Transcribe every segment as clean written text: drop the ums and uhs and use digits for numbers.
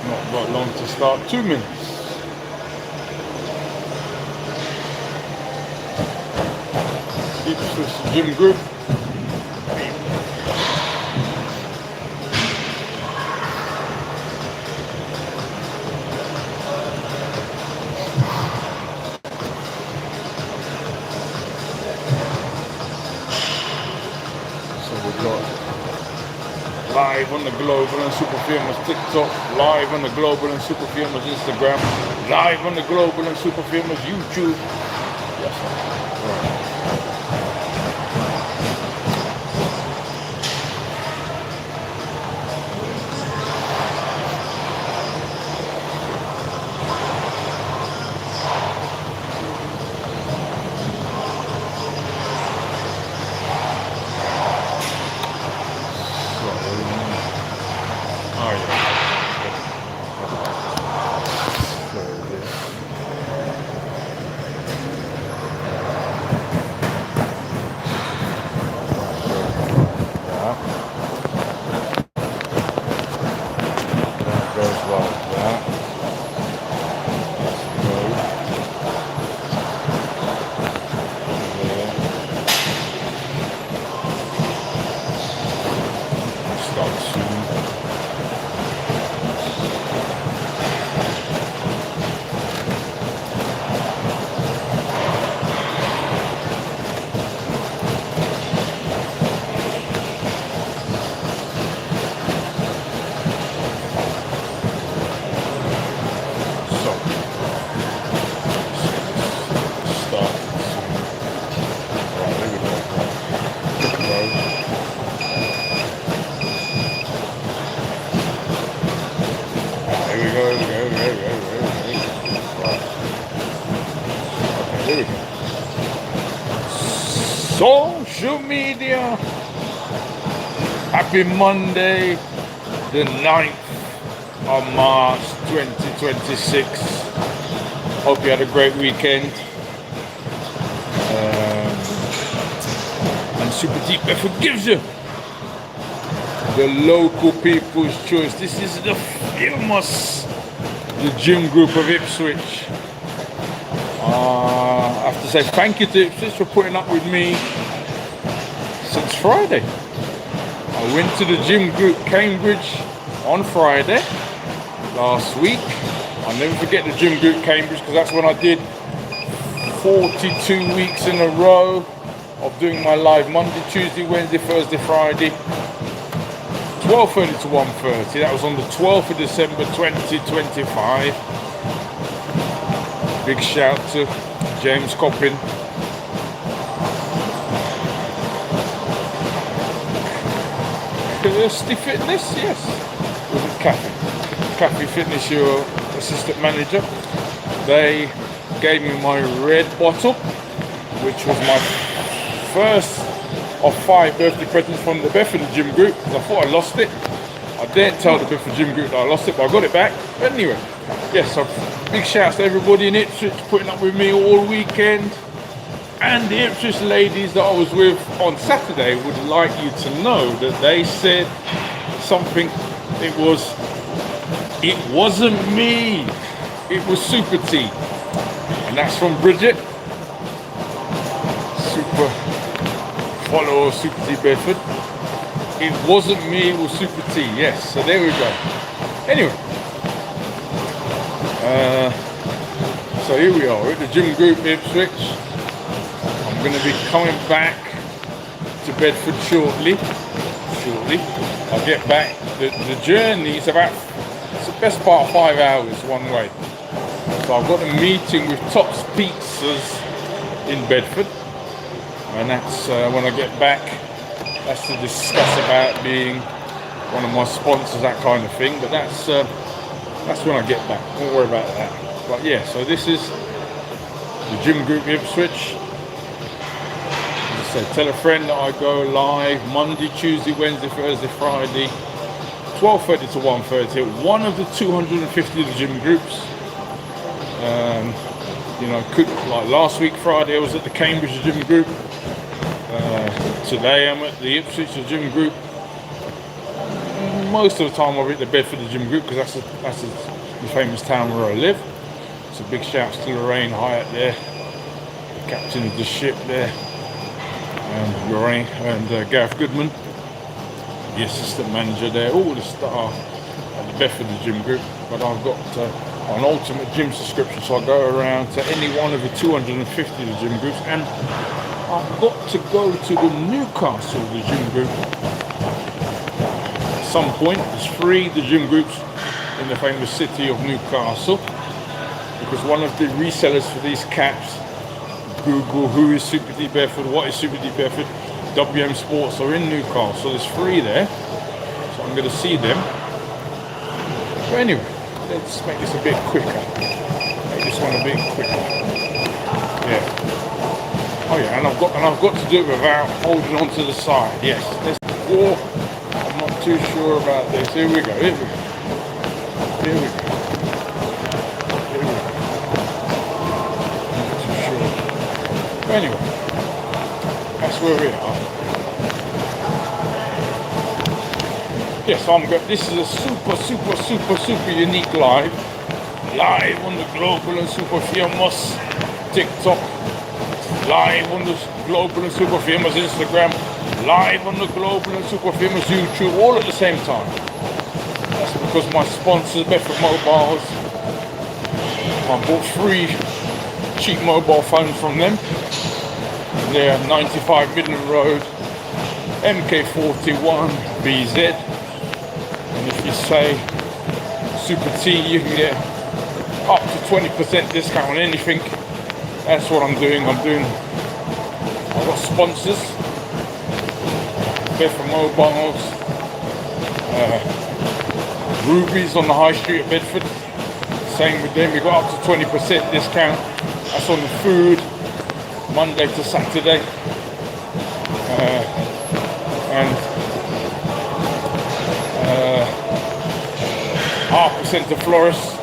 Not got long to start. 2 minutes. Ipswich Gym Group. So we've got live on the Global and Super Famous TikTok, live on the Global and Super Famous Instagram, live on the Global and Super Famous YouTube. Yes, right. Here we go. Social media. Happy Monday, the 9th of March 2026. Hope you had a great weekend. And Super Deep Bedford gives you the local people's choice. This is the famous, the gym group of Ipswich. I have to say thank you to Ipswich for putting up with me since Friday. I went to the gym group Cambridge on Friday last week. I'll never forget the gym group Cambridge because that's when I did 42 weeks in a row of doing my live Monday, Tuesday, Wednesday, Thursday, Friday, 12:30 to 1:30. That was on the 12th of December 2025. Big shout to James Coppin. Kirsty Fitness, yes. Was it Kathy? Kathy Fitness, your assistant manager. They gave me my red bottle, which was my first of 5 birthday presents from the Bedford Gym Group, because I thought I lost it. I daren't tell the Bedford Gym Group that I lost it, but I got it back. But anyway, yes, so big shouts to everybody in Ipswich putting up with me all weekend. And the Ipswich ladies that I was with on Saturday would like you to know that they said something. It wasn't me, it was Super T. And that's from Bridget, super follower of Super T Bedford. It wasn't me, it was Super T. Yes, so there we go. Anyway, so here we are at the gym group Ipswich. I'm going to be coming back to Bedford shortly. I'll get back. The journey is about, it's the best part of 5 hours one way. So I've got a meeting with Tops Pizzas in Bedford, and that's when I get back. That's to discuss about being one of my sponsors, that kind of thing. But that's when I get back. Don't worry about that. But yeah, so this is the gym group Ipswich. As I said, tell a friend that I go live Monday, Tuesday, Wednesday, Thursday, Friday, 12:30 to 1:30. One of the 250 of the gym groups. Like last week Friday I was at the Cambridge gym group. Today I'm at the Ipswich gym group. Most of the time I'm at the Bedford gym group because that's the famous town where I live. So big shouts to Lorraine Hyatt there, the captain of the ship there, and Lorraine and Gareth Goodman, the assistant manager there, all the staff at the Bedford gym group. But I've got an ultimate gym subscription, so I go around to any one of the 250 of the gym groups, and I've got to go to the Newcastle the gym group at some point. It's free, the gym groups in the famous city of Newcastle, because one of the resellers for these caps, Google who is Super D Bedford, what is Super D Bedford, WM Sports are in Newcastle. It's free there, so I'm going to see them. But anyway, let's make this a bit quicker. Make this one a bit quicker. Yeah. Oh yeah, and I've got to do it without holding on to the side. Yes. I'm not too sure about this. Here we go. Not too sure. But anyway, that's where we are. Yes, this is a super unique live on the Global and Super Famous TikTok, live on the Global and Super Famous Instagram, live on the Global and Super Famous YouTube, all at the same time. That's because my sponsors, Bedford Mobiles, I bought 3 cheap mobile phones from them. They're 95 Midland Road, MK41 BZ. And if you say Super T, you can get up to 20% discount on anything. That's what I'm doing. I've got sponsors, Bedford Mobiles, Ruby's on the high street of Bedford. Same with them, we got up to 20% discount. That's on the food, Monday to Saturday, and Harper Centre Florist.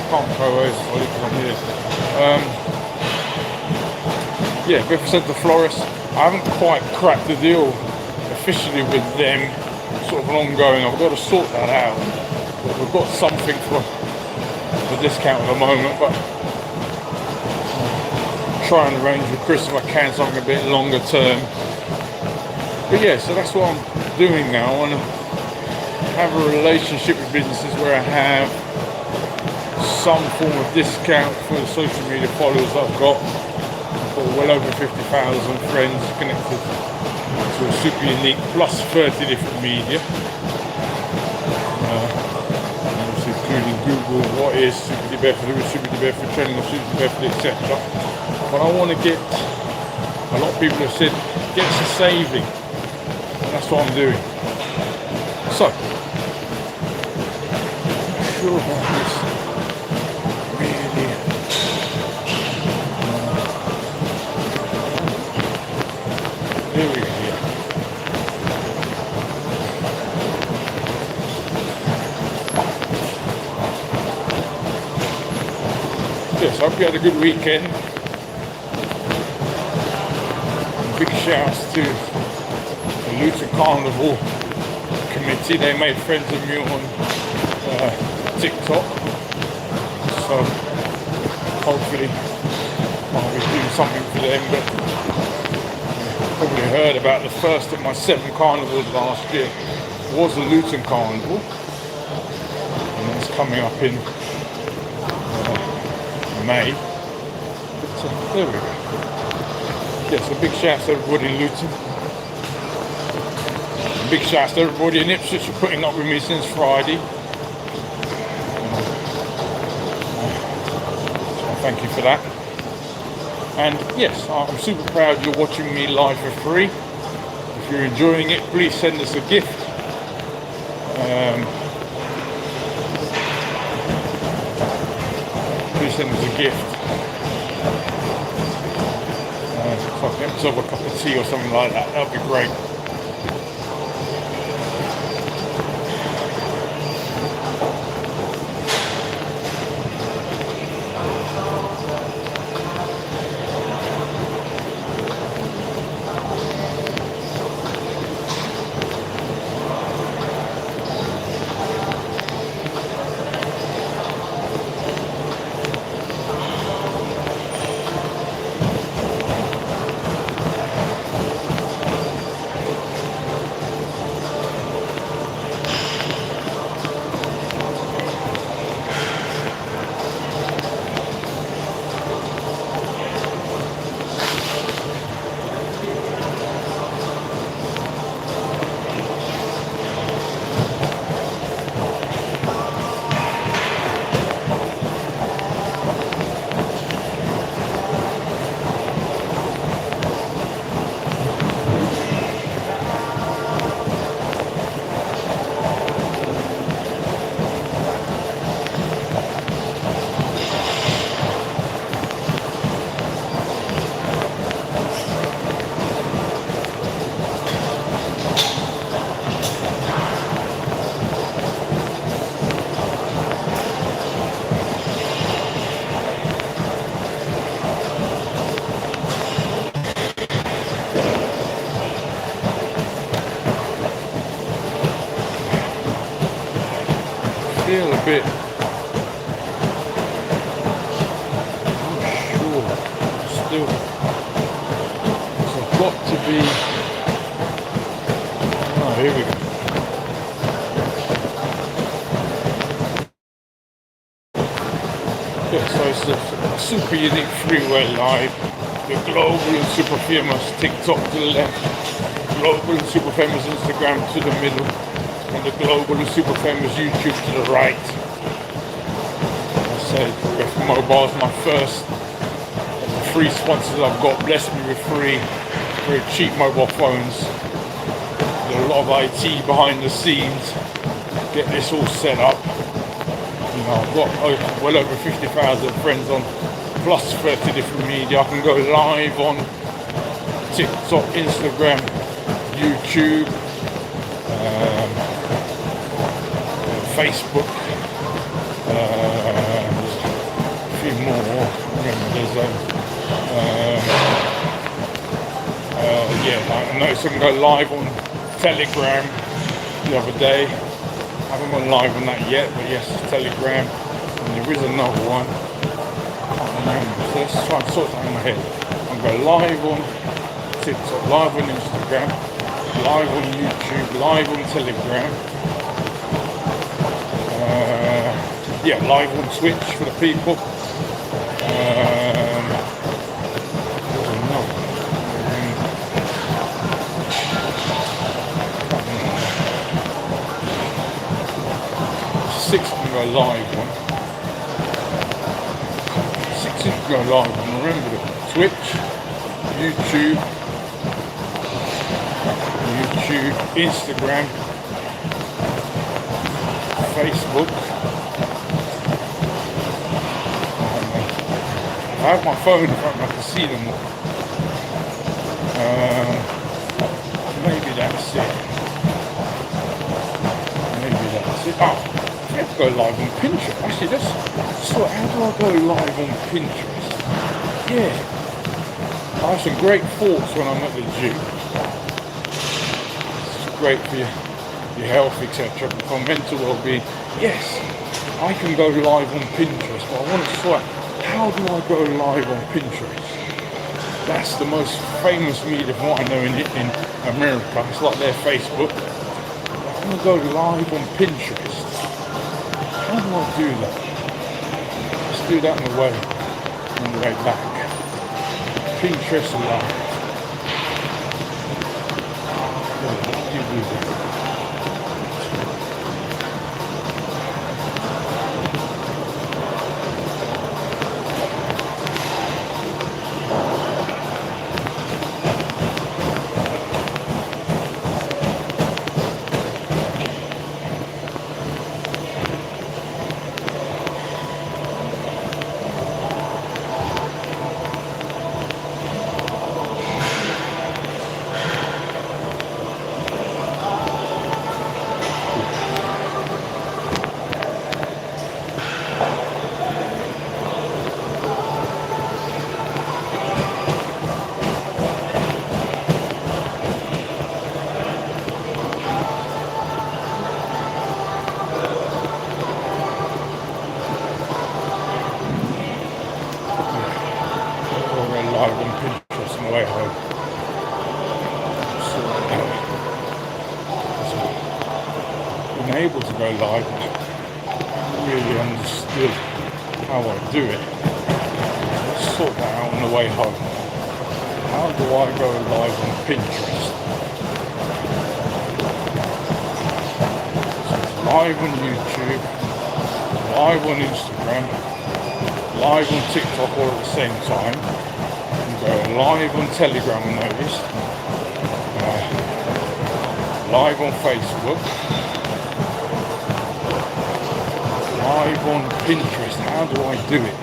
Can't go away, sorry, because I'm here. Harper Centre Florist. I haven't quite cracked the deal officially with them, sort of an ongoing. I've got to sort that out. But we've got something for the discount at the moment, but try and arrange with Chris if I can something a bit longer term. But yeah, so that's what I'm doing now. I want to have a relationship with businesses where I have some form of discount for the social media followers I've got. I've got well over 50,000 friends connected to a Super Unique plus 30 different media. Including Google, what is Super DBF, who is Super DBF, training of Super DBF, etc. But I want to get, a lot of people have said, get some saving. And that's what I'm doing. So, I'm not sure about this. Really. Here we go. Yes, I hope you had a good weekend. Big shouts to the Luton Carnival committee. They made friends of me on TikTok. So hopefully I'll be doing something for them. But you probably heard about the first of my 7 carnivals last year was the Luton Carnival. And it's coming up in May. But there we go. Yes, a big shout out to everybody in Luton. A big shout out to everybody in Ipswich for putting up with me since Friday. So thank you for that. And yes, I'm super proud you're watching me live for free. If you're enjoying it, please send us a gift. Please send us a gift. If I can get myself a cup of tea or something like that, that'd be great. Feel a bit unsure still, so I've got to be, here we go. Yeah, so it's a Super Unique Freeway Live, the global and super famous TikTok to the left, global and super famous Instagram to the middle, and the global and super famous YouTube to the right. I said, F Mobile is my first free sponsors I've got, blessed me with free, very cheap mobile phones. There's a lot of IT behind the scenes, get this all set up. You know, I've got well over 50,000 friends on plus 30 different media. I can go live on TikTok, Instagram, YouTube, Facebook, a few more. Remember, there's I noticed I can go live on Telegram the other day. I haven't gone live on that yet, but yes, it's Telegram. And there is another one. I can't remember. So let's try and sort that in my head. I'm going to go live on TikTok, live on Instagram, live on YouTube, live on Telegram. Live on Twitch for the people. Six can go live on. Six can go live on. Remember the Twitch, YouTube, Instagram, Facebook. I have my phone in front of me, I can see them all. Maybe that's it. Oh, I have to go live on Pinterest. Actually, how do I go live on Pinterest? Yeah. I have some great thoughts when I'm at the gym. It's great for your health, etc. For mental well-being. Yes, I can go live on Pinterest, but I want to sort out, how do I go live on Pinterest? That's the most famous media from what I know in America. It's like their Facebook. I want to go live on Pinterest. How do I do that? Let's do that on the way back. Pinterest live. How do you do that? Able to go live, really understood how I do it. Let's sort that out on the way home. How do I go live on Pinterest? So it's live on YouTube, live on Instagram, live on TikTok all at the same time, and go live on Telegram, I noticed, live on Facebook, live on Pinterest. How do I do it?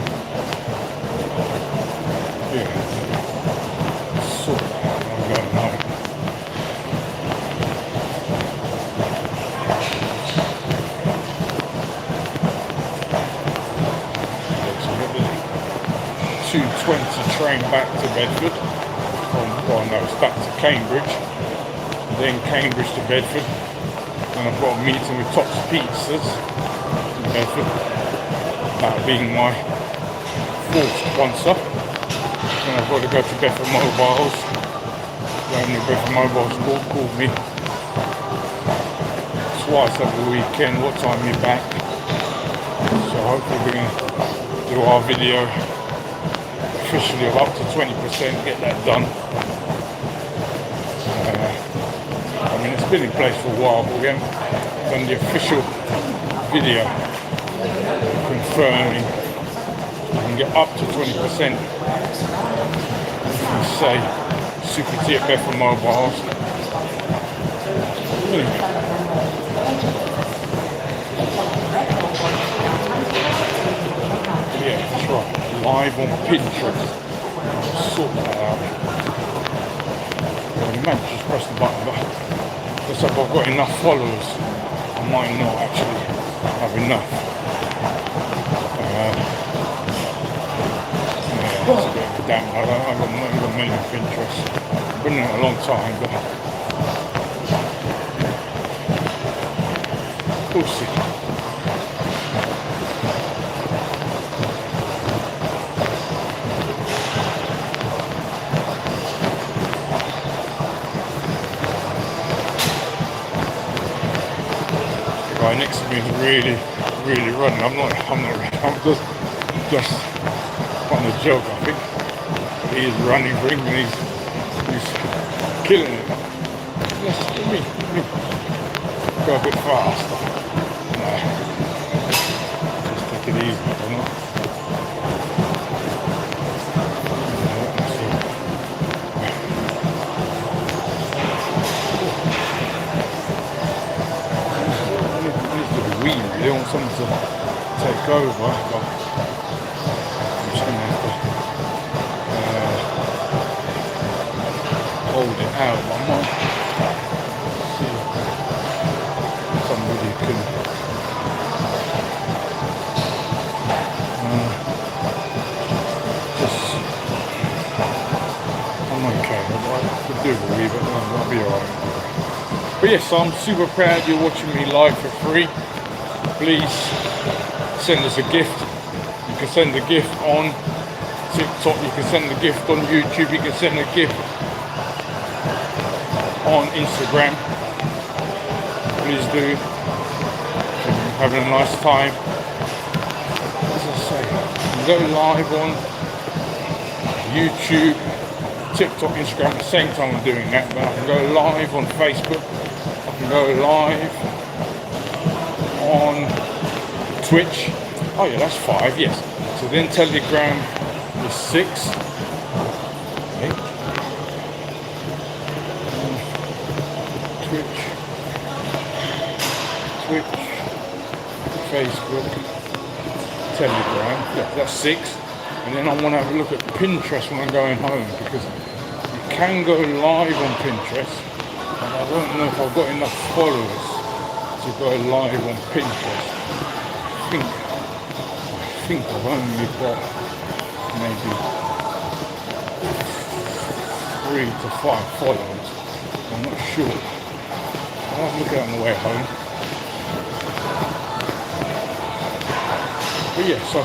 Yeah. Sort that out. I'm going home. So 2:20 train back to Bedford. It's back to Cambridge. Then Cambridge to Bedford. And I've got a meeting with Tops Pizzas. Bedford, that being my fourth sponsor. Then I've got to go to Bedford Mobiles. When the Bedford Mobiles called me twice over the weekend, what time are you back? So hopefully we're going to do our video officially of up to 20%, get that done. It's been in place for a while, but we haven't done the official video confirming you can get up to 20%. You say Super T at Bedford Mobiles. live on Pinterest. Sort that out. Well, you might just press the button, but looks like I've got enough followers. I might not actually have enough. Yeah, that's a bit of a damn. I've got many on Pinterest. I've been in it a long time, but we'll see. Right next to me is really running. I'm just on a joke, I think. He's running, he's killing it. Yes, let me go a bit faster. Nah, just take it easy, you know. They want someone to take over, but I'm just going to have to hold it out. But I might see if somebody can just. I'm okay. I could do a wee bit, I'll be alright. But yes, I'm super proud you're watching me live for free. Please send us a gift. You can send a gift on TikTok, you can send a gift on YouTube, you can send a gift on Instagram. Please do. Having a nice time. As I say, you can go live on YouTube, TikTok, Instagram at the same time I'm doing that, but I can go live on Facebook, I can go live on Twitch. Oh yeah, that's 5, yes. So then Telegram is 6. Okay. Twitch, Facebook, Telegram, yeah, that's 6. And then I want to have a look at Pinterest when I'm going home, because you can go live on Pinterest, and I don't know if I've got enough followers to go live on Pinterest. I think I've only got maybe 3 to 5 followers. I'm not sure. I'll have a look at it on the way home. But yeah, so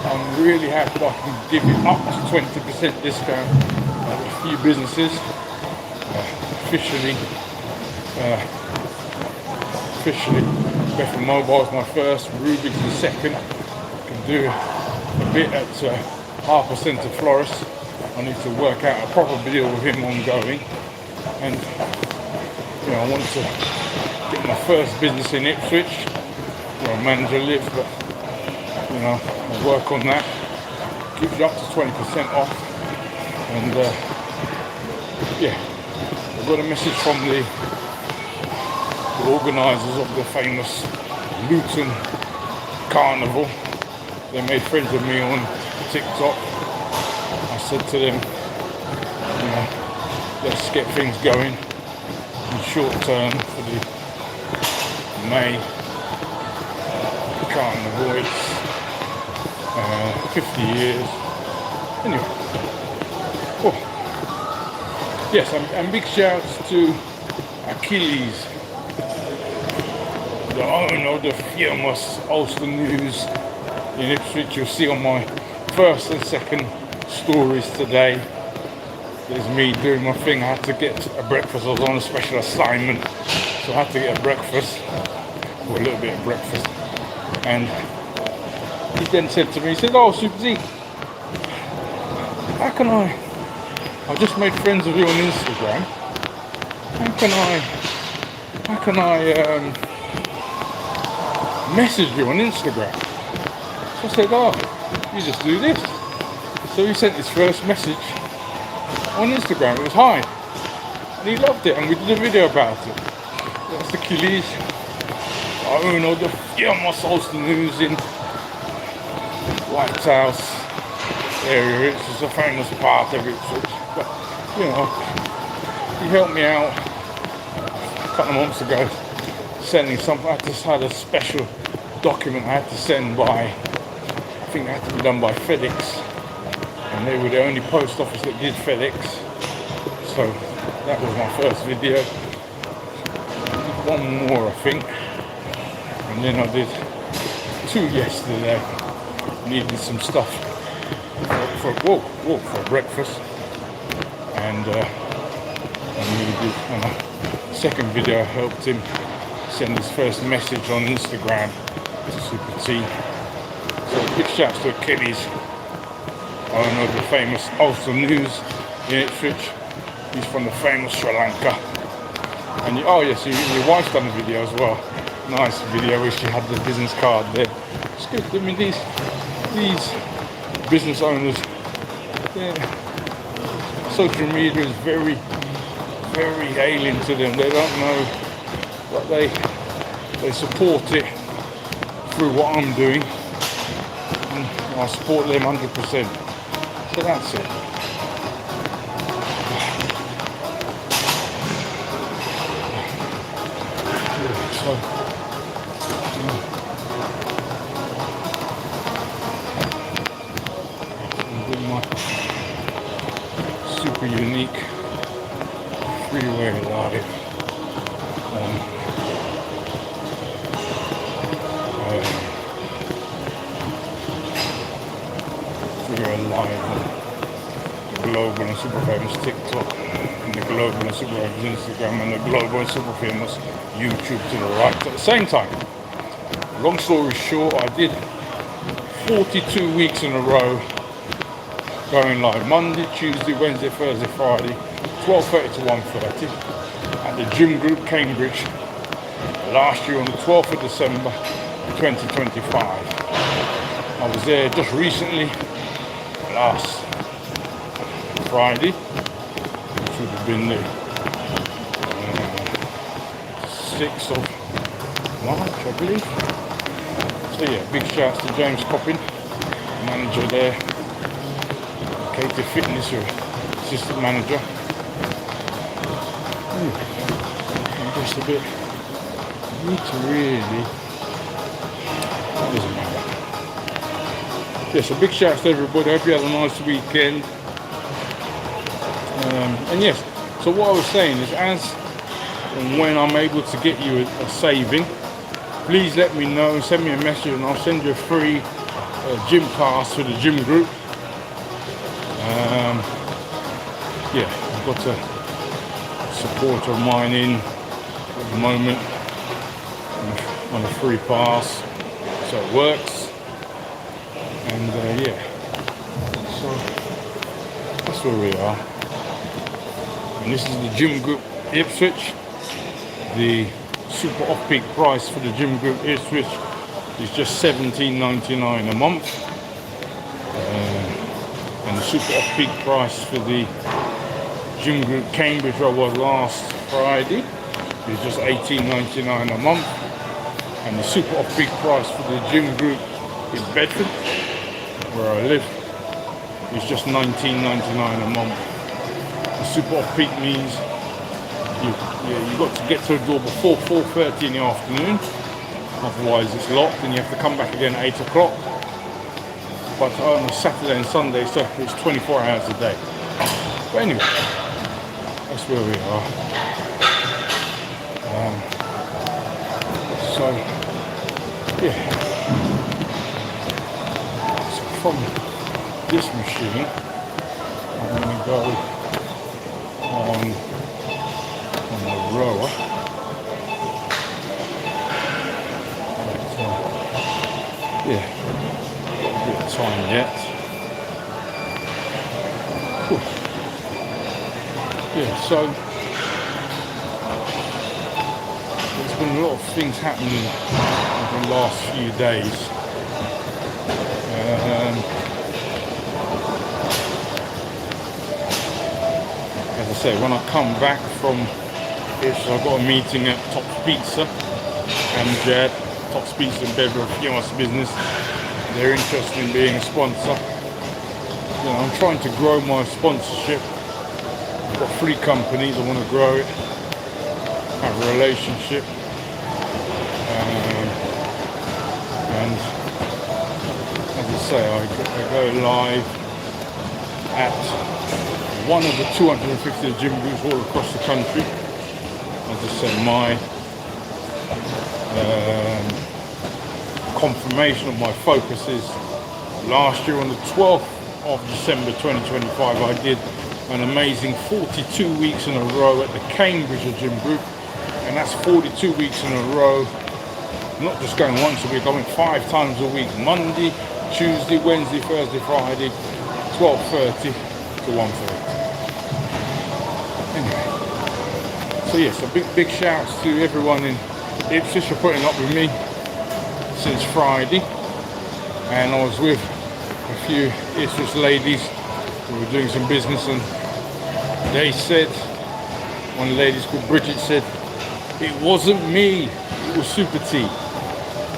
I'm really happy I can give you up to 20% discount at a few businesses. Officially, Bethel Mobile is my first, Rubik's the second. I can do a bit at Harper Centre Florist. I need to work out a proper deal with him ongoing, and you know, I want to get my first business in Ipswich where a manager lives, but you know, I'll work on that. Gives you up to 20% off, and yeah, I got a message from the organisers of the famous Luton Carnival. They made friends with me on TikTok. I said to them, you know, let's get things going in short term for the May Carnival. It's 50 years. Anyway, oh. Yes, and big shouts to Achilles, the owner of the famous Ulster News in Ipswich. You'll see on my first and second stories today. There's me doing my thing. I had to get a breakfast. I was on a special assignment, so I had to get a breakfast, or a little bit of breakfast. And he then said to me, he said, "Oh, Super Z, how can I just made friends with you on Instagram. How can I message you on Instagram?" So I said, "Oh, you just do this." So he sent his first message on Instagram. It was hi, and he loved it, and we did a video about it. That's Achilles, owner of the famous Ulster News in White House, area. It's a famous part of it. But, you know, he helped me out a couple of months ago, sending something. I just had a special document I had to send by, I think it had to be done by FedEx, and they were the only post office that did FedEx. So that was my first video. One more, I think, and then I did 2 yesterday. Needed some stuff for breakfast, and I needed a second video. I helped him send his first message on Instagram to Super T. So big shouts to Achilles, owner of the famous Ulster News in Ipswich. He's from the famous Sri Lanka. And oh yes, your wife's done a video as well. Nice video where she had the business card there. It's good. I mean, these business owners, social media is very, very alien to them. They don't know, but they support it through what I'm doing, and I support them 100%. So that's it. So, I'm doing my super unique freeway live. Freeway live on the Global and Super Famous TikTok, and the Global and Super Famous Instagram, and the Global and Super Famous YouTube to the right at the same time. Long story short, I did 42 weeks in a row going live Monday, Tuesday, Wednesday, Thursday, Friday, 12:30 to 1:30 at the Gym Group Cambridge last year on the 12th of December 2025. I was there just recently, last Friday, which would have been the 6th of March, I believe. So yeah, big shouts to James Coppin, manager there, Katie Fitness, or assistant manager. I'm just a bit, need to really, that doesn't matter. Yeah, so big shouts to everybody. I hope you had a nice weekend. And yes, so what I was saying is, as and when I'm able to get you a saving, please let me know, send me a message, and I'll send you a free gym pass for the gym group. Yeah, I've got a supporter of mine in at the moment on a free pass, so it works. And yeah, so that's where we are. And this is the gym group Ipswich. The super off-peak price for the gym group Ipswich is just £17.99 a month, and the super off-peak price for the gym group Cambridge, where I was last Friday, is just £18.99 a month, and the super off-peak price for the gym group in Bedford, where I live, is just £19.99 a month. The super off-peak means you've got to get to the door before 4:30 in the afternoon, otherwise it's locked and you have to come back again at 8 o'clock. But on a Saturday and Sunday, so it's 24 hours a day. But anyway, that's where we are. So yeah, so from this machine I'm going to go on the rower. But, yeah, a bit of time yet. Whew. Yeah, so there's been a lot of things happening over the last few days. As I say, when I come back from this, I've got a meeting at Top's Pizza and Jed. Top's Pizza in Bedford, famous business. They're interested in being a sponsor. I'm trying to grow my sponsorship. I've got 3 companies. I want to grow it, have a relationship, and as I say, I go live at one of the 250 gym groups all across the country. As I say, my confirmation of my focus is last year on the 12th of December 2025, I did an amazing 42 weeks in a row at the Cambridge Gym Group, and that's 42 weeks in a row, not just going once a week, I went 5 times a week, Monday, Tuesday, Wednesday, Thursday, Friday, 12:30 to 1:30. Anyway, so yes, a big shouts to everyone in Ipswich for putting up with me since Friday, and I was with a few Ipswich ladies who were doing some business, and they said, one of the ladies called Bridget said, it wasn't me, it was Super T.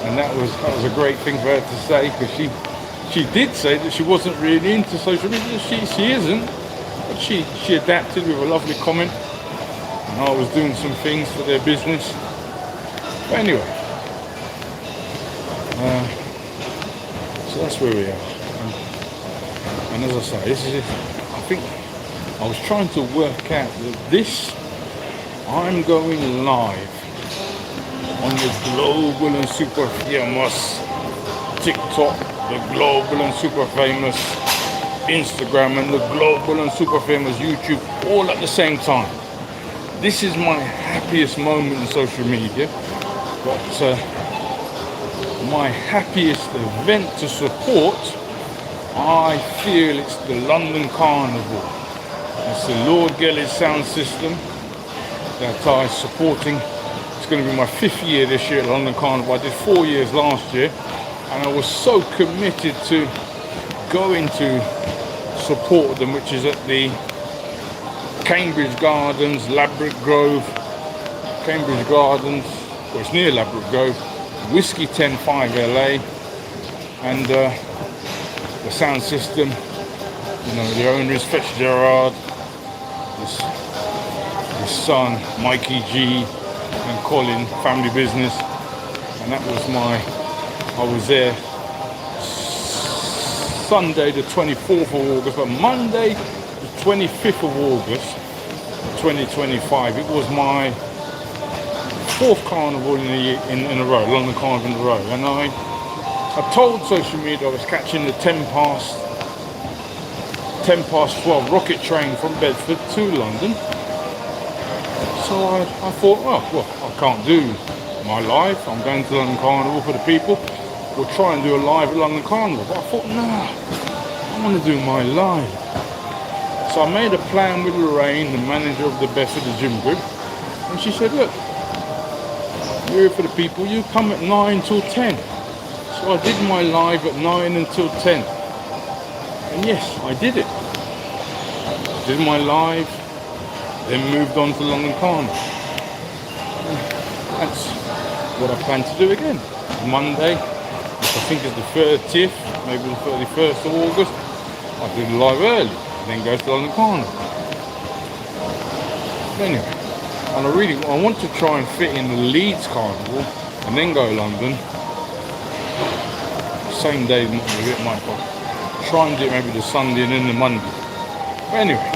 And that was a great thing for her to say, because she did say that she wasn't really into social media. She isn't, but she adapted with a lovely comment, and I was doing some things for their business. But anyway, so that's where we are. And as I say, this is it. I think I was trying to work out that I'm going live on the global and super famous TikTok, the global and super famous Instagram, and the global and super famous YouTube, all at the same time. This is my happiest moment in social media, but my happiest event to support, I feel it's the London Carnival. It's the Lord Gellies sound system that I'm supporting. It's going to be my 5th year this year at London Carnival. I did 4 years last year, and I was so committed to going to support them, which is at the Cambridge Gardens, Ladbroke Grove, Cambridge Gardens, well, it's near Ladbroke Grove, Whiskey 105 LA, and the sound system, the owner is Fitzgerald, his son Mikey G and Colin, family business, and that was I was there Sunday the 24th of August, but Monday the 25th of August 2025, it was my 4th carnival in a row, London Carnival in a row, and I told social media I was catching the 10 past 12 rocket train from Bedford to London. So I thought, well, I can't do my live. I'm going to London Carnival for the people. We'll try and do a live at London Carnival. But I thought, no, I want to do my live. So I made a plan with Lorraine, the manager of the Bedford Gym Group, and she said, look, you're here for the people. You come at 9 till 10. So I did my live at 9 until 10. And yes, I did it. Did my live, then moved on to London Carnival. That's what I plan to do again. Monday, which I think is the 30th, maybe the 31st of August, I do the live early, then go to London Carnival. Anyway, and I want to try and fit in the Leeds Carnival and then go to London. Same day, not a bit much, but try and do it maybe the Sunday and then the Monday. But anyway,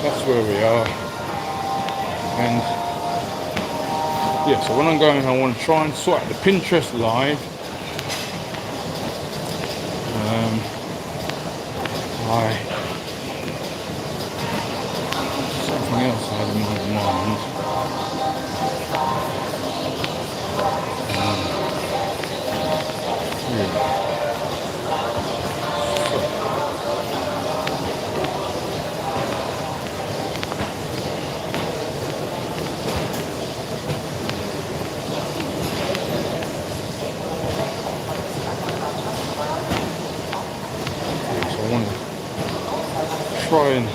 that's where we are. And yeah, so when I'm going, I want to try and sort out the Pinterest live. Something else I had in my mind. Try and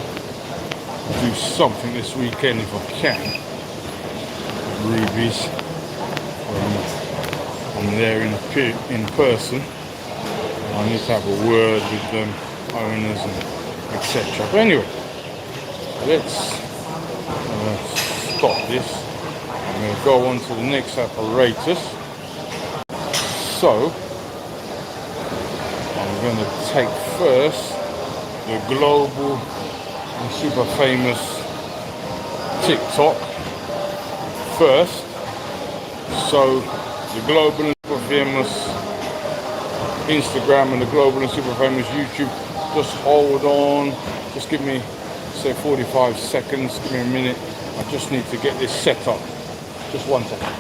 do something this weekend if I can. Ruby's. I'm there in person. I need to have a word with them, owners and etc. But anyway, let's stop this. I'm going to go on to the next apparatus. So, I'm going to take first the global and super famous TikTok first. So, the global and super famous Instagram and the global and super famous YouTube. Just hold on. Just give me, say, 45 seconds. Give me a minute. I just need to get this set up. Just 1 second.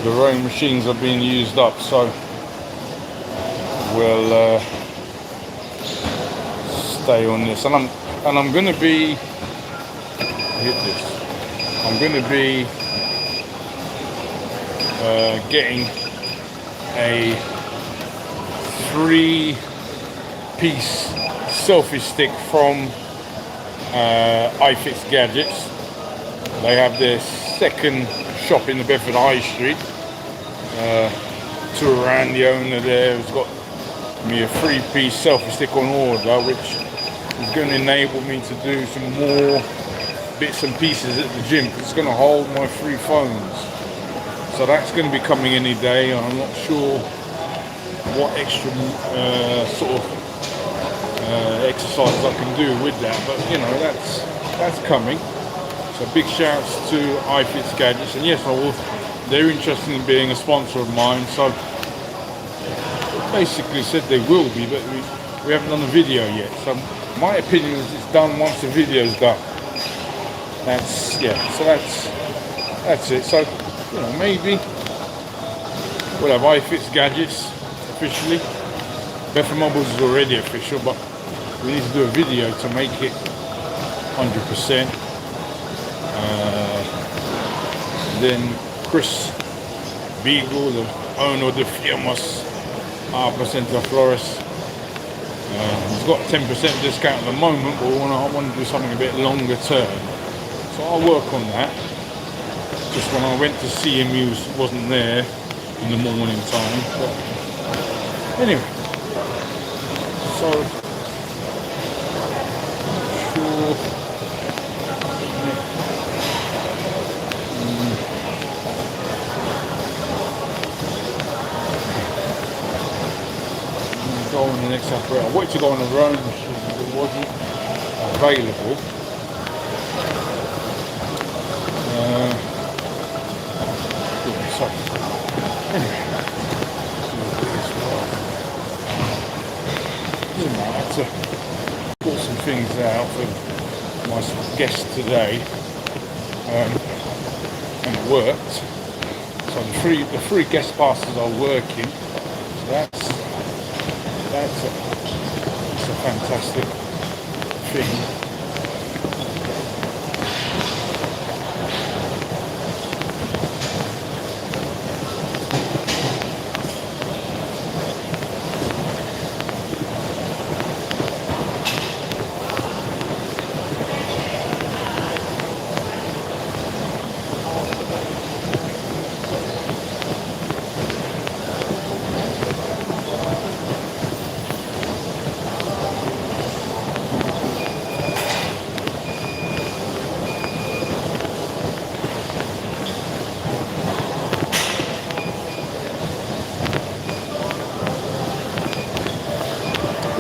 The rowing machines are being used up, so we'll stay on this. And I'm going to be I'm going to be getting a 3-piece selfie stick from iFix Gadgets. They have their second shop in the Bedford High Street. Turan, the owner there, has got me a 3-piece selfie stick on order, which is going to enable me to do some more bits and pieces at the gym. It's going to hold my 3 phones, so that's going to be coming any day. I'm not sure what extra sort of exercises I can do with that, but you know, that's coming. So big shouts to iFix Gadgets, and yes, they're interested in being a sponsor of mine. So basically said they will be, but we haven't done a video yet. So my opinion is it's done once the video's done. That's it. So you know, maybe we'll have iFix Gadgets officially. Bedford Mobiles is already official, but we need to do a video to make it 100%. Then Chris Beagle, the owner of the famous Arbor Center Flores, he's got 10% discount at the moment, but I want to do something a bit longer term. So I'll work on that. Just when I went to see him, he wasn't there in the morning time. But anyway, so sure. Go on the next apparatus. I wanted to go on the rowing machine, but it wasn't available. So anyway, I had to sort some things out for my guest today, and it worked. So the three guest passes are working. So that's a fantastic thing.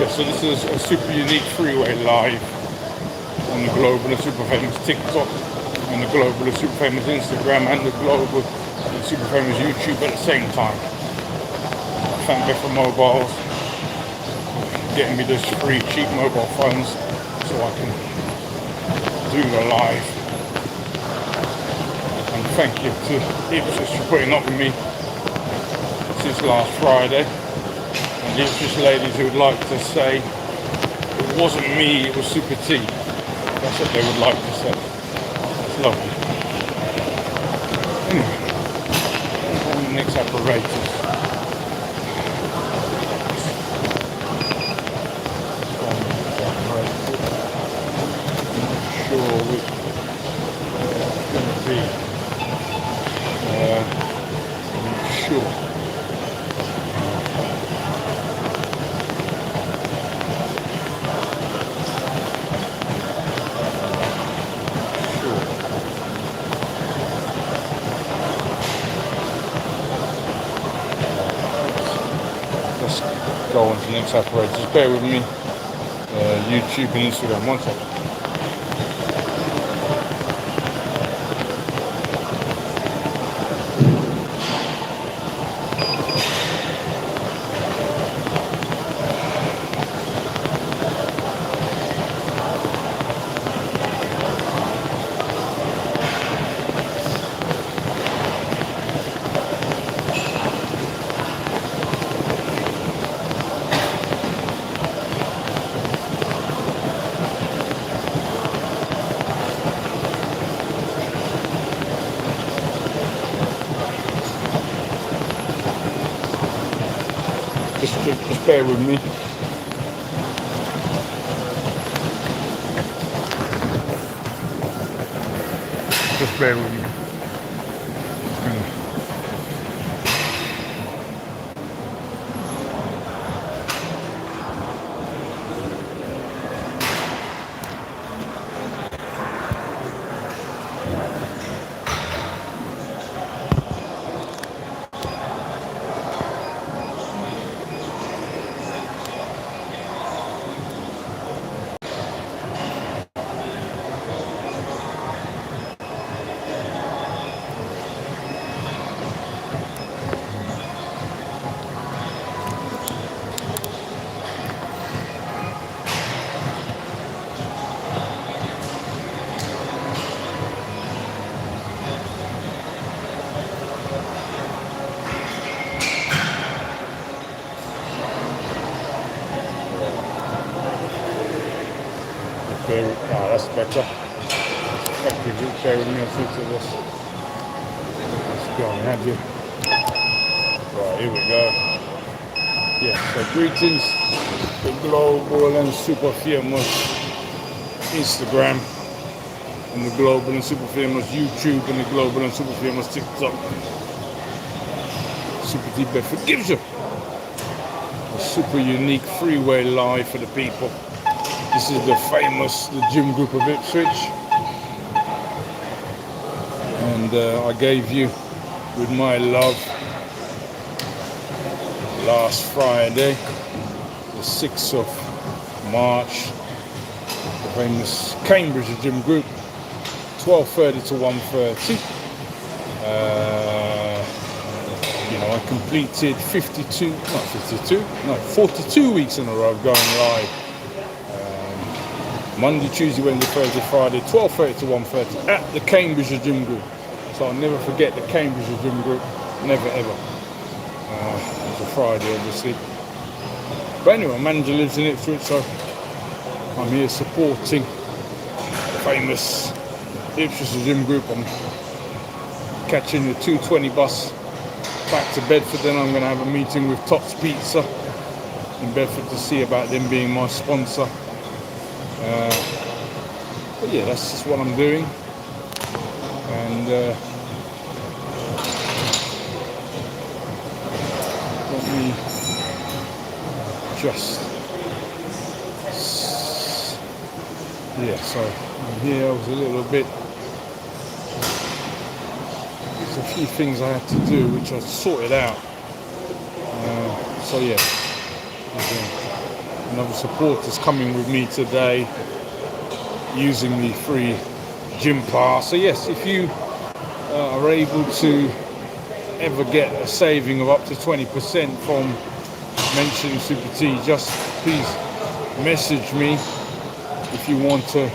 So this is a super unique freeway live on the global and super famous TikTok, and the global and super famous Instagram, and the global and super famous YouTube at the same time. Thank Bedford Mobiles getting me those free cheap mobile phones so I can do the live. And thank you to Ipswich for putting up with me since last Friday. And the Ipswich ladies who would like to say it wasn't me, it was Super T. That's what they would like to say. That's lovely. Anyway, on the next apparatus. Sure which it's going to be. I'm sure. Let's go on to the next apparatus. Just bear with me. YouTube and Instagram. One second. Just bear with me. Just bear with me. That's better. Effectively, bear with me, I'll see to this. Let's go on, have you? Right, here we go. Yeah, so greetings, the Global and Super Famous Instagram, and the Global and Super Famous YouTube, and the Global and Super Famous TikTok. Super T Bedford gives you a super unique freeway live for the people. This is the gym group of Ipswich, and I gave you with my love last Friday, the 6th of March, the famous Cambridge Gym Group, 12:30 to 1:30. I completed 42 weeks in a row of going live. Monday, Tuesday, Wednesday, Thursday, Friday, 12:30 to 1:30 at the Cambridge Gym Group. So I'll never forget the Cambridge Gym Group, never ever. It was a Friday, obviously. But anyway, my manager lives in Ipswich, so I'm here supporting the famous Ipswich Gym Group. I'm catching the 2:20 bus back to Bedford, then I'm going to have a meeting with Tots Pizza in Bedford to see about them being my sponsor. But yeah, that's just what I'm doing, and let me just so here I was a little bit, there's a few things I had to do which I sorted out, so yeah, another supporter's coming with me today using the free gym pass. So yes, if you are able to ever get a saving of up to 20% from mention Super T, just please message me if you want a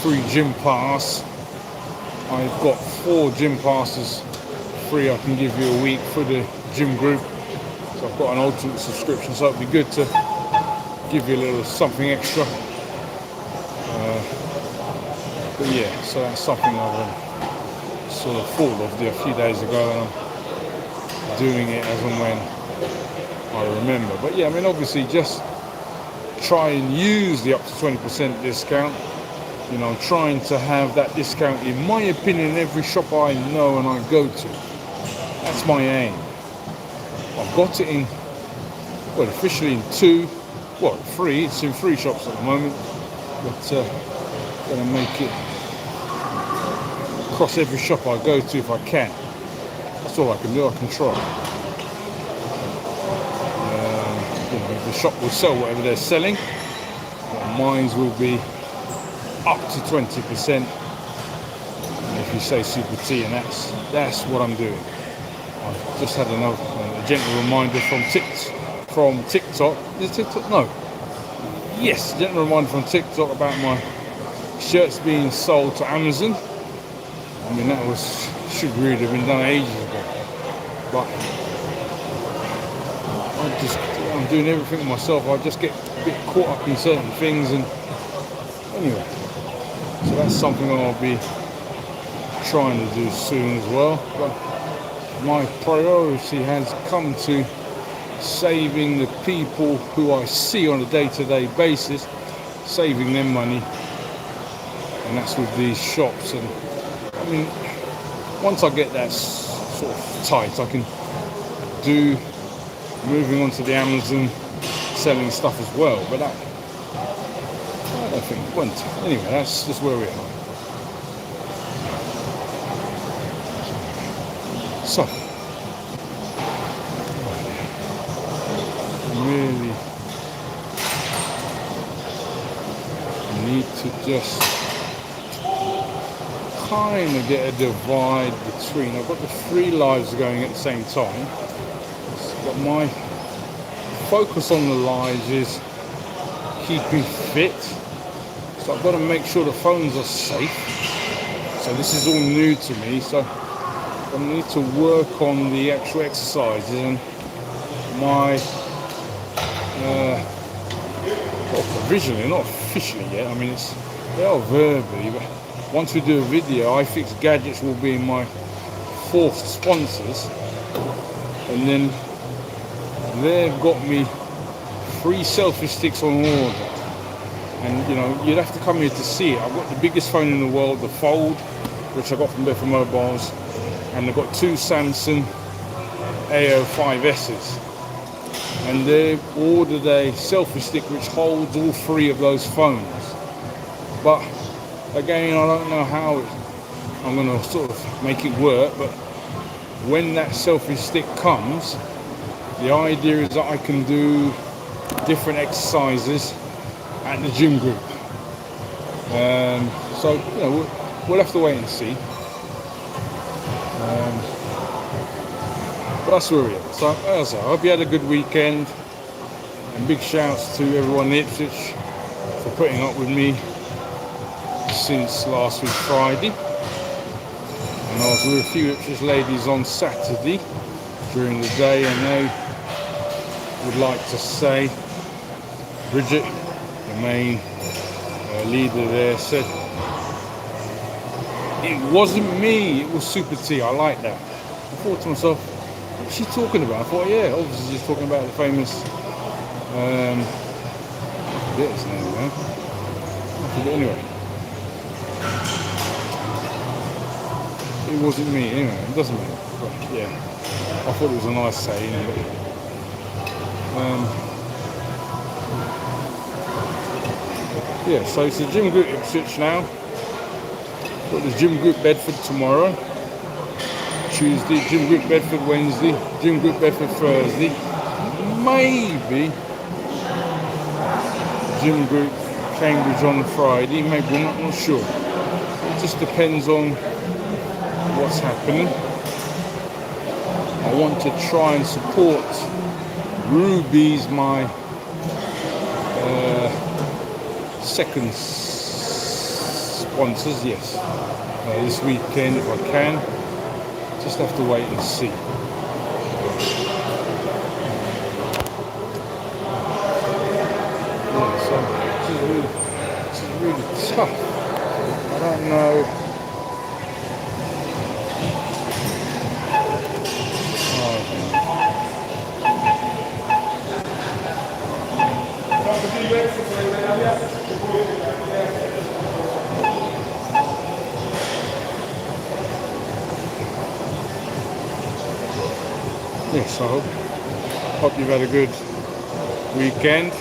free gym pass. I've got 4 gym passes free I can give you a week for the gym group. So I've got an ultimate subscription, so it'd be good to give you a little something extra. But yeah, so that's something I've sort of thought of a few days ago, and I'm doing it as and when I remember. But yeah, I mean, obviously just try and use the up to 20% discount. You know, I'm trying to have that discount, in my opinion, in every shop I know and I go to. That's my aim. I've got it in, well, officially in 3. It's in 3 shops at the moment, but gonna make it across every shop I go to if I can. That's all I can do. I can try. You know, the shop will sell whatever they're selling, but mine will be up to 20%. If you say Super T, and that's what I'm doing. I've just had a gentle reminder from TikTok. Is it TikTok? No. Yes, gentle reminder from TikTok about my shirts being sold to Amazon. I mean, that should really have been done ages ago. But I'm doing everything myself. I just get a bit caught up in certain things, and anyway. So that's something I'll be trying to do soon as well. But my priority has come to saving the people who I see on a day-to-day basis, saving them money, and that's with these shops. And I mean, once I get that sort of tight, I can do moving on to the Amazon selling stuff as well. But that, I don't think it won't. Anyway, that's just where we are. So, really need to just kind of get a divide between. I've got the 3 lives going at the same time, but my focus on the lives is keeping fit. So I've got to make sure the phones are safe. So this is all new to me. So I need to work on the actual exercises, and my provisionally, not officially yet. I mean, they are verbally, but once we do a video, iFix Gadgets will be my 4th sponsors, and then they've got me 3 selfie sticks on order. And you know, you'd have to come here to see it. I've got the biggest phone in the world, the Fold, which I got from Bedford Mobiles, and I've got 2 Samsung A05Ss. And they've ordered a selfie stick which holds all 3 of those phones. But again, I don't know how I'm going to sort of make it work, but when that selfie stick comes, the idea is that I can do different exercises at the gym group. So, you know, we'll have to wait and see. But that's where we are. So, as I hope you had a good weekend, and big shouts to everyone in Ipswich for putting up with me since last week Friday. And I was with a few Ipswich ladies on Saturday during the day, and they would like to say, Bridget, the main leader there, said, "It wasn't me, it was Super T." I like that. I thought to myself, what's she talking about? I thought, yeah, obviously she's talking about the famous bits now, man. But anyway, it wasn't me. Anyway, it doesn't matter. But yeah, I thought it was a nice saying. Yeah, so it's the gym group Ipswich now. Got the gym group Bedford tomorrow. Tuesday, gym group Bedford Wednesday, gym group Bedford Thursday. Maybe gym group Cambridge on Friday. Maybe, I'm not sure. It just depends on what's happening. I want to try and support Ruby's my second sponsors, yes. This weekend if I can. Just have to wait and see. Yeah, so this is really tough. I don't know. Yes, I hope you've had a good weekend.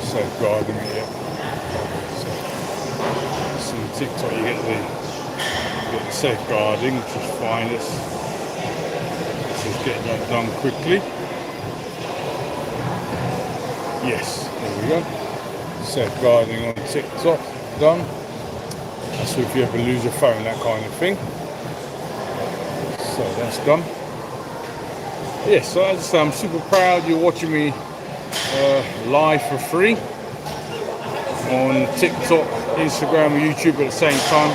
Safeguarding it, yeah. So in TikTok you get the safeguarding, which is fine. This is getting that done quickly. Yes, there we go. Safeguarding on TikTok done. That's if you ever lose your phone, that kind of thing. So that's done. Yes, so as I say, I'm super proud you're watching me live for free on TikTok, Instagram, YouTube at the same time.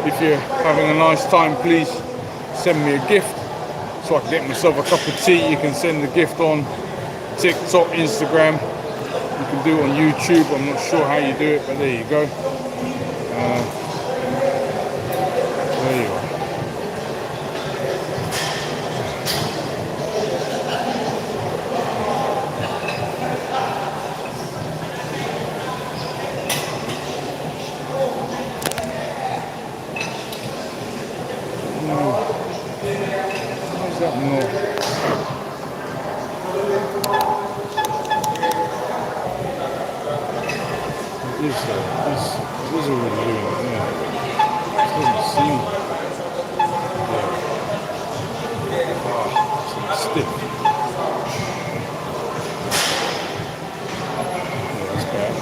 If you're having a nice time, please send me a gift so I can get myself a cup of tea. You can send the gift on TikTok, Instagram. You can do it on YouTube. I'm not sure how you do it, but there you go. There you are. How's that not? It is already doing it, yeah. It doesn't seem... Yeah. It's stiff. Yeah, that's bad.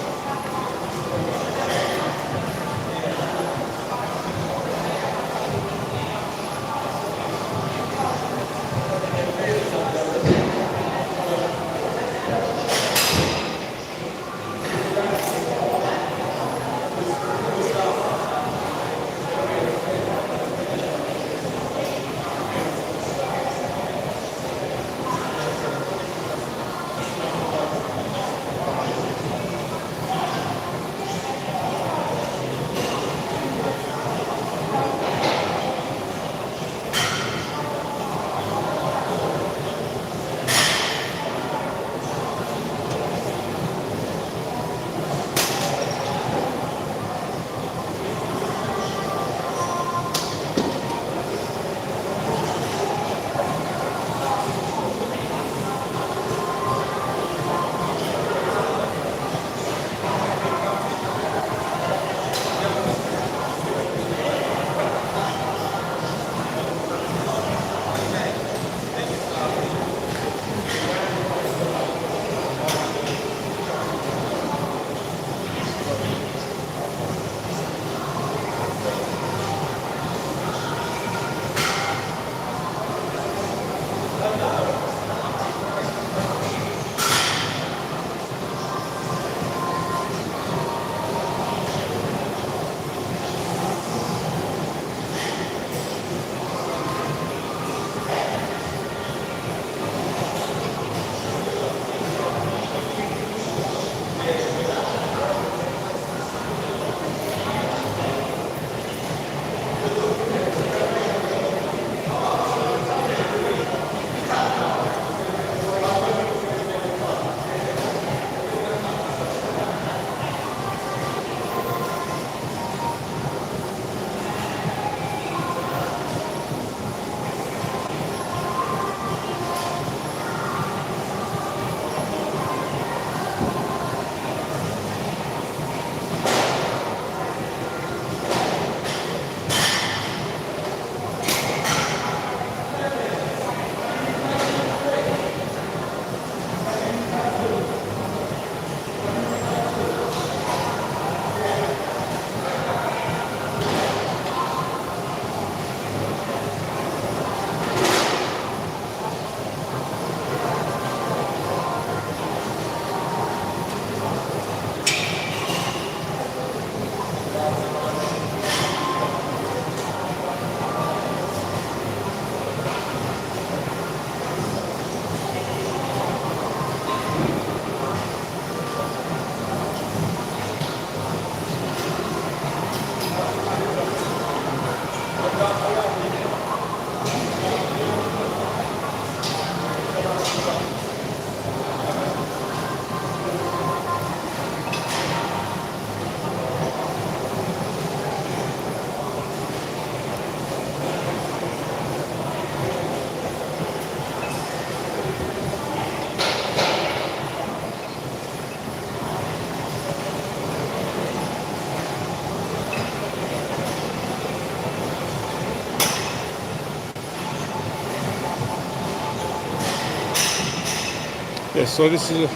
Yeah, so this is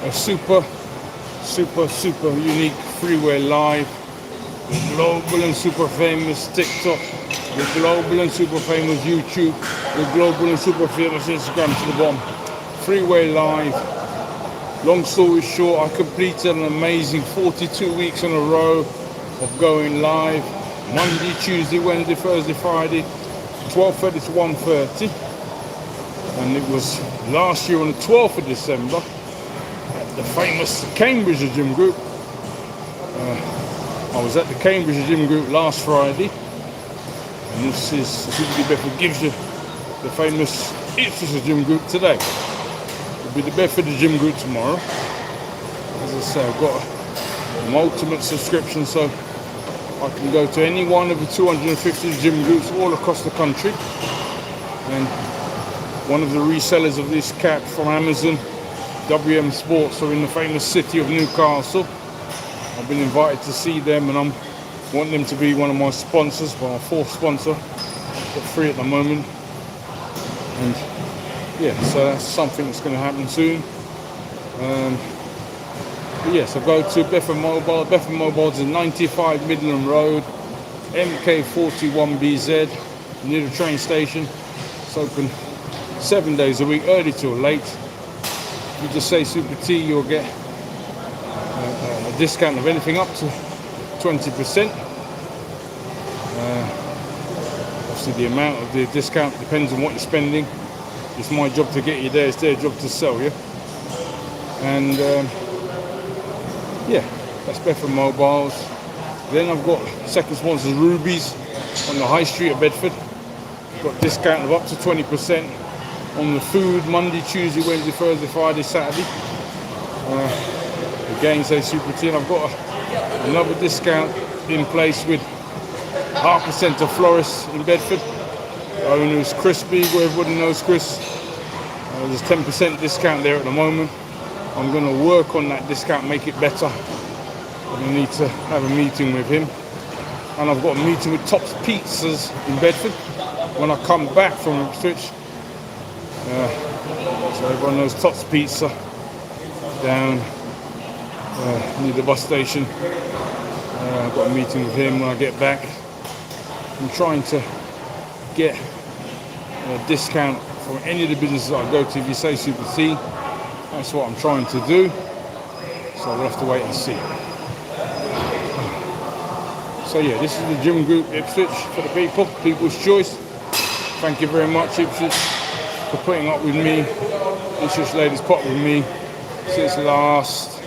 a super unique freeway live. The global and super famous TikTok, the global and super famous YouTube, the global and super famous Instagram to the bottom. Freeway live. Long story short, I completed an amazing 42 weeks in a row of going live. Monday, Tuesday, Wednesday, Thursday, Friday, 12:30 to 1:30. And it was last year on the 12th of December at the famous Cambridge Gym Group. I was at the Cambridge Gym Group last Friday. And this is Super Bedford gives you the famous Ipswich Gym Group today. It'll be the Bedford Gym Group tomorrow. As I say, I've got an ultimate subscription, so I can go to any one of the 250 gym groups all across the country. And one of the resellers of this cap from Amazon, WM Sports, are in the famous city of Newcastle. I've been invited to see them, and I want them to be one of my sponsors, my fourth sponsor. I've got 3 at the moment. And yeah, so that's something that's going to happen soon. But yes, I go to Bedford Mobile. Bedford Mobile is 95 Midland Road, MK41BZ, near the train station. It's open 7 days a week, early till late. If you just say Super T, you'll get a discount of anything up to 20%. Obviously, the amount of the discount depends on what you're spending. It's my job to get you there, it's their job to sell you. And yeah, that's Bedford Mobiles. Then I've got second sponsors, Ruby's, on the High Street of Bedford. Got a discount of up to 20% on the food Monday, Tuesday, Wednesday, Thursday, Friday, Saturday. Again, say Super T. And I've got another discount in place with Harper Centre Florists in Bedford. Owner Chris Beagle, everybody knows Chris. There's 10% discount there at the moment. I'm going to work on that discount, make it better. I'm going to need to have a meeting with him. And I've got a meeting with Tops Pizzas in Bedford when I come back from Ipswich. So everyone knows Tops Pizza down near the bus station. I've got a meeting with him when I get back. I'm trying to get a discount from any of the businesses I go to. If you say Super T, that's what I'm trying to do. So we'll have to wait and see. So yeah, this is the Gym Group Ipswich for the people, people's choice. Thank you very much, Ipswich, for putting up with me. Ipswich ladies put up with me since last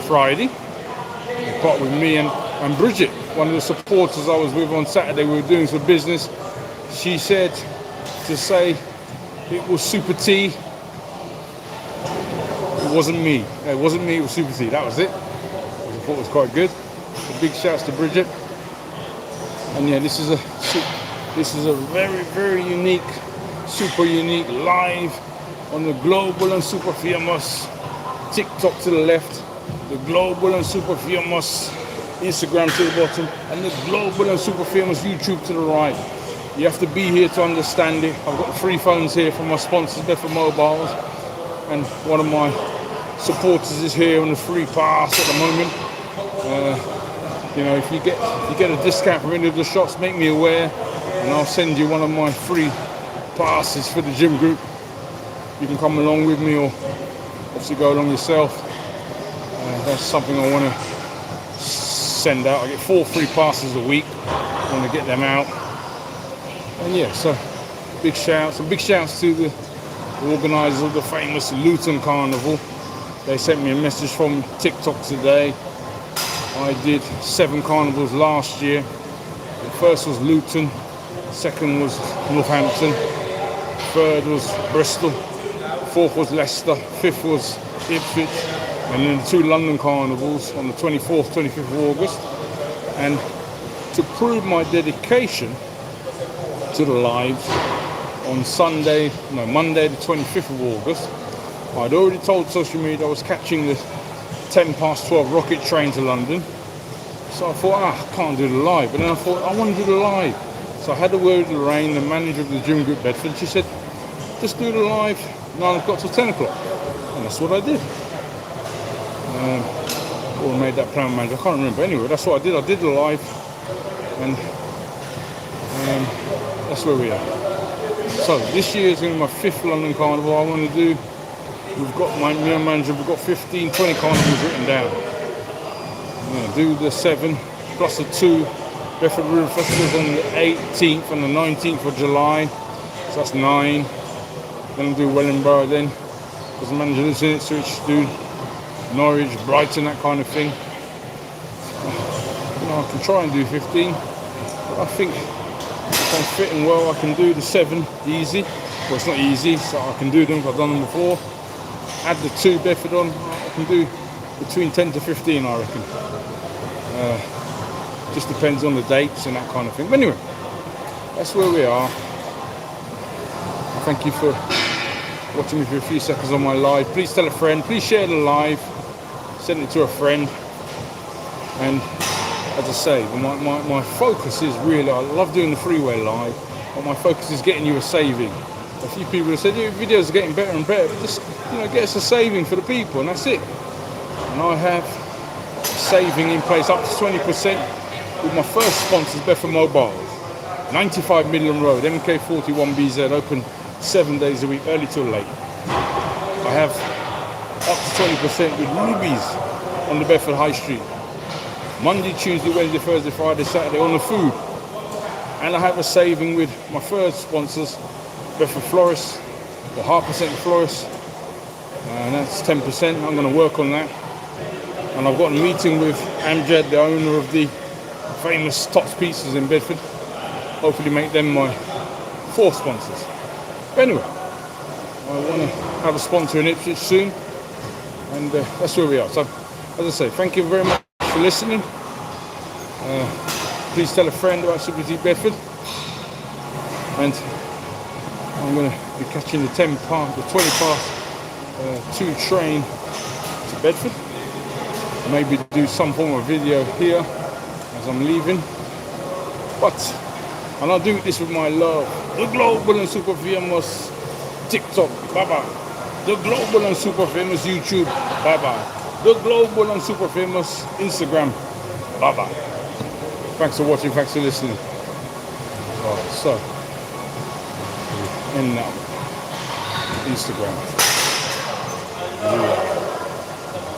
Friday. They put up with me and Bridget, one of the supporters I was with on Saturday. We were doing some business. She said to say it was Super T. It wasn't me. It wasn't me, it was Super T. That was it. I thought it was quite good. So big shouts to Bridget. And yeah, this is a very unique, super unique live on the global and super famous TikTok to the left, the global and super famous Instagram to the bottom, and the global and super famous YouTube to the right. You have to be here to understand it. I've got 3 phones here from my sponsors, Bedford Mobiles, and one of my supporters is here on a free pass at the moment. You know, if you get a discount from any of the shops, make me aware, and I'll send you one of my free passes for the gym group. You can come along with me, or obviously go along yourself. That's something I want to send out. I get 4 free passes a week. I want to get them out. And yeah, so big shouts to the organisers of the famous Luton Carnival. They sent me a message from TikTok today. I did 7 carnivals last year. The first was Luton, second was Northampton, third was Bristol, fourth was Leicester, fifth was Ipswich, and then the 2 London carnivals on the 24th, 25th of August. And to prove my dedication to the lives, on Monday the 25th of August, I'd already told social media I was catching the 12:10 rocket train to London. So I thought, I can't do the live. But then I thought, I want to do the live. So I had a word with Lorraine, the manager of the Gym Group Bedford. She said, just do the live 9 o'clock to 10 o'clock. And that's what I did. Or made that plan manager, I can't remember. Anyway, that's what I did. I did the live, and that's where we are. So this year is going to be my 5th London Carnival. I want to do, we've got my new manager, we've got 15, 20 carnivals written down. I'm going to do the 7 plus the 2 Bedford River Festivals on the 18th and the 19th of July. So that's 9. Then I'll do Wellingborough then, because the manager lives in it, so it's do Norwich, Brighton, that kind of thing. You know, I can try and do 15, but I think if I'm fitting well, I can do the 7 easy. Well, it's not easy, so I can do them, I've done them before. Add the 2 Bedford on, I can do between 10 to 15, I reckon. Just depends on the dates and that kind of thing. But anyway, that's where we are. Thank you for watching me for a few seconds on my live. Please tell a friend, please share the live, send it to a friend. And as I say, my focus is really, I love doing the freeway live, but my focus is getting you a saving. A few people have said, your videos are getting better and better, but just, you know, get us a saving for the people, and that's it. And I have a saving in place up to 20% with my first sponsors, Bedford Mobiles. 95 Midland Road, MK41BZ, open 7 days a week, early till late. I have up to 20% with Rubies on the Bedford High Street. Monday, Tuesday, Wednesday, Thursday, Friday, Saturday on the food. And I have a saving with my first sponsors, Bedford Florists, the 0.5% Florists, and that's 10%. I'm going to work on that. And I've got a meeting with Amjad, the owner of the famous Tots Pizzas in Bedford. Hopefully make them my 4 sponsors. But anyway, I want to have a sponsor in Ipswich soon, and that's where we are. So, as I say, thank you very much for listening. Please tell a friend about CBT Bedford, and I'm going to be catching the 20 past 2 train to Bedford. Maybe do some form of video here as I'm leaving, and I'll do this with my love. The global and super famous TikTok, bye-bye. The global and super famous YouTube, bye-bye. The global and super famous Instagram, bye-bye. Thanks for watching, thanks for listening. Alright, so, end now. Instagram.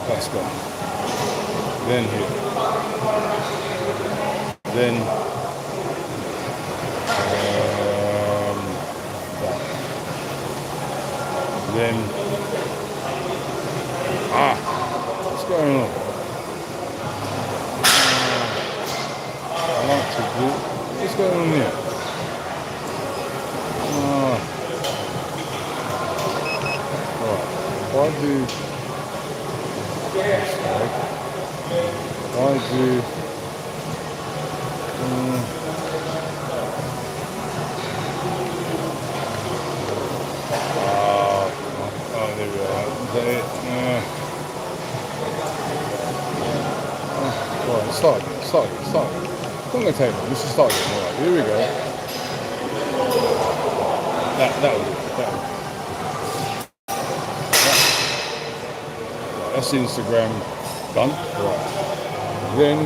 That's gone. Then here. Then what's going on? I like to do, what's going on here? Right. Why do there we are. Is that it? Right, start. I'm going to take it. This is start again. Alright, here we go. That'll do. Right, that's Instagram done. Right. Then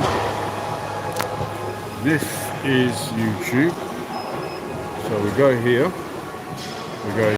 this is YouTube. So we go here.